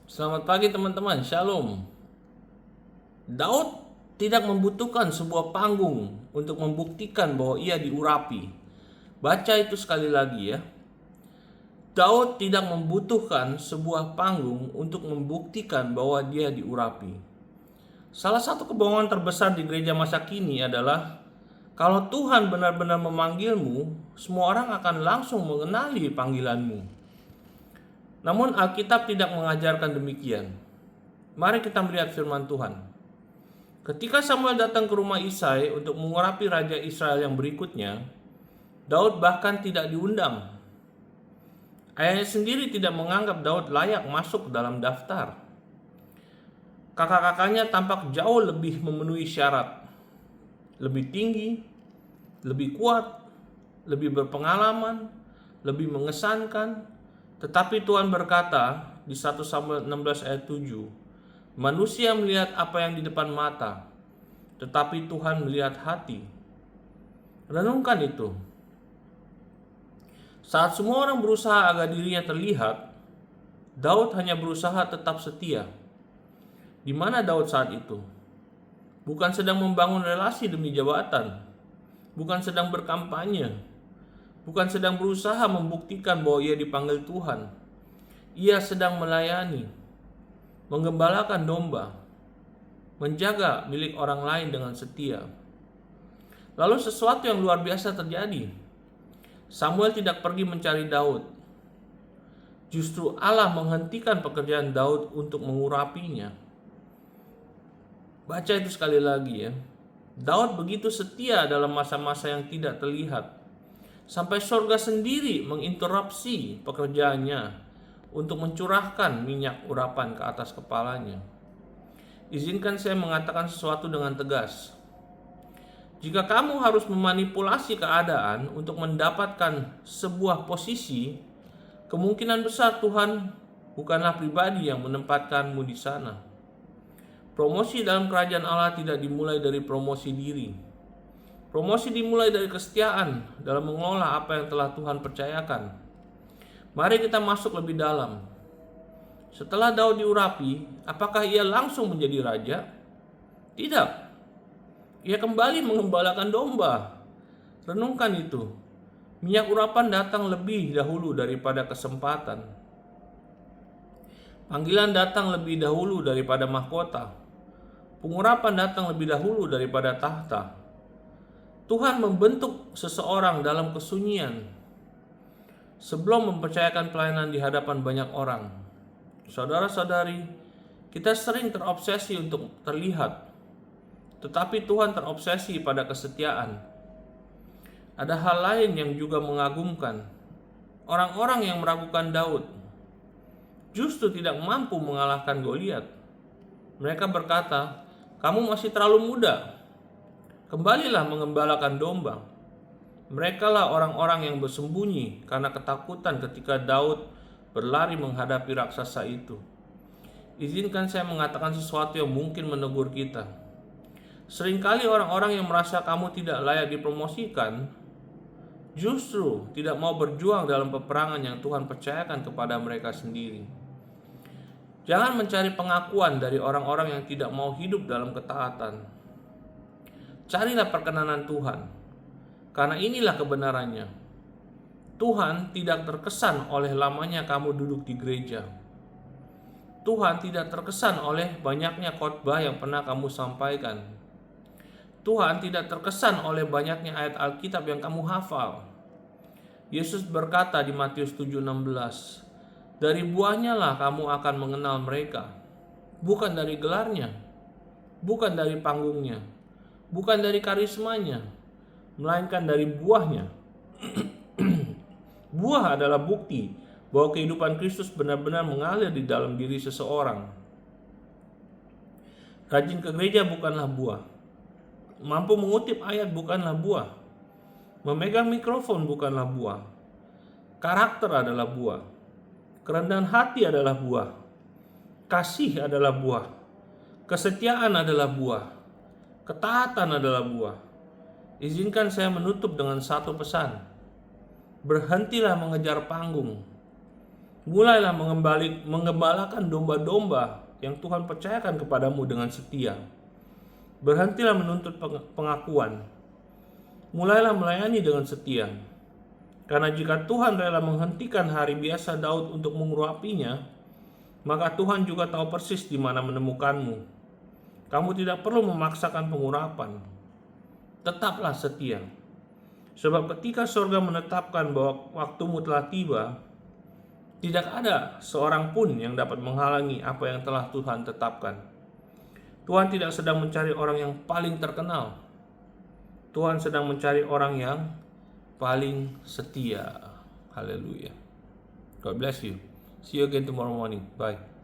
Selamat pagi teman-teman, Shalom. Daud tidak membutuhkan sebuah panggung untuk membuktikan bahwa ia diurapi. Baca itu sekali lagi ya. Daud tidak membutuhkan sebuah panggung untuk membuktikan bahwa dia diurapi. Salah satu kebohongan terbesar di gereja masa kini adalah kalau Tuhan benar-benar memanggilmu, semua orang akan langsung mengenali panggilanmu. Namun Alkitab tidak mengajarkan demikian. Mari kita melihat firman Tuhan. Ketika Samuel datang ke rumah Isai untuk mengurapi raja Israel yang berikutnya, Daud bahkan tidak diundang. Ayahnya sendiri tidak menganggap Daud layak masuk dalam daftar. Kakak-kakaknya tampak jauh lebih memenuhi syarat. Lebih tinggi, lebih kuat, lebih berpengalaman, lebih mengesankan. Tetapi Tuhan berkata di 1 Samuel 16 ayat 7, manusia melihat apa yang di depan mata, tetapi Tuhan melihat hati. Renungkan itu. Saat semua orang berusaha agar dirinya terlihat, Daud hanya berusaha tetap setia. Di mana Daud saat itu? Bukan sedang membangun relasi demi jabatan, bukan sedang berkampanye, bukan sedang berusaha membuktikan bahwa ia dipanggil Tuhan. Ia sedang melayani, menggembalakan domba, menjaga milik orang lain dengan setia. Lalu sesuatu yang luar biasa terjadi. Samuel tidak pergi mencari Daud. Justru Allah menghentikan pekerjaan Daud untuk mengurapinya. Baca itu sekali lagi ya. Daud begitu setia dalam masa-masa yang tidak terlihat. Sampai surga sendiri menginterupsi pekerjaannya untuk mencurahkan minyak urapan ke atas kepalanya. Izinkan saya mengatakan sesuatu dengan tegas. Jika kamu harus memanipulasi keadaan untuk mendapatkan sebuah posisi, kemungkinan besar Tuhan bukanlah pribadi yang menempatkanmu di sana. Promosi dalam kerajaan Allah tidak dimulai dari promosi diri. Promosi dimulai dari kesetiaan dalam mengelola apa yang telah Tuhan percayakan. Mari kita masuk lebih dalam. Setelah Daud diurapi, apakah ia langsung menjadi raja? Tidak. Ia kembali mengembalakan domba. Renungkan itu. Minyak urapan datang lebih dahulu daripada kesempatan. Panggilan datang lebih dahulu daripada mahkota. Pengurapan datang lebih dahulu daripada tahta. Tuhan membentuk seseorang dalam kesunyian sebelum mempercayakan pelayanan di hadapan banyak orang. Saudara-saudari, kita sering terobsesi untuk terlihat, tetapi Tuhan terobsesi pada kesetiaan. Ada hal lain yang juga mengagumkan. Orang-orang yang meragukan Daud justru tidak mampu mengalahkan Goliat. Mereka berkata, "Kamu masih terlalu muda. Kembalilah mengembalakan domba." Mereka lah orang-orang yang bersembunyi karena ketakutan ketika Daud berlari menghadapi raksasa itu. Izinkan saya mengatakan sesuatu yang mungkin menegur kita. Seringkali orang-orang yang merasa kamu tidak layak dipromosikan justru tidak mau berjuang dalam peperangan yang Tuhan percayakan kepada mereka sendiri. Jangan mencari pengakuan dari orang-orang yang tidak mau hidup dalam ketaatan. Carilah perkenanan Tuhan, karena inilah kebenarannya. Tuhan tidak terkesan oleh lamanya kamu duduk di gereja. Tuhan tidak terkesan oleh banyaknya khotbah yang pernah kamu sampaikan. Tuhan tidak terkesan oleh banyaknya ayat Alkitab yang kamu hafal. Yesus berkata di Matius 7:16, dari buahnya lah kamu akan mengenal mereka. Bukan dari gelarnya, bukan dari panggungnya, bukan dari karismanya, melainkan dari buahnya. Buah adalah bukti bahwa kehidupan Kristus benar-benar mengalir di dalam diri seseorang. Rajin ke gereja bukanlah buah. Mampu mengutip ayat bukanlah buah. Memegang mikrofon bukanlah buah. Karakter adalah buah. Kerendahan hati adalah buah. Kasih adalah buah. Kesetiaan adalah buah. Ketaatan adalah buah. Izinkan saya menutup dengan satu pesan. Berhentilah mengejar panggung. Mulailah mengembalakan domba-domba yang Tuhan percayakan kepadamu dengan setia. Berhentilah menuntut pengakuan. Mulailah melayani dengan setia. Karena jika Tuhan rela menghentikan hari biasa Daud untuk mengurapinya, maka Tuhan juga tahu persis di mana menemukanmu. Kamu tidak perlu memaksakan pengurapan. Tetaplah setia. Sebab ketika surga menetapkan bahwa waktumu telah tiba, tidak ada seorang pun yang dapat menghalangi apa yang telah Tuhan tetapkan. Tuhan tidak sedang mencari orang yang paling terkenal. Tuhan sedang mencari orang yang paling setia. Haleluya. God bless you. See you again tomorrow morning. Bye.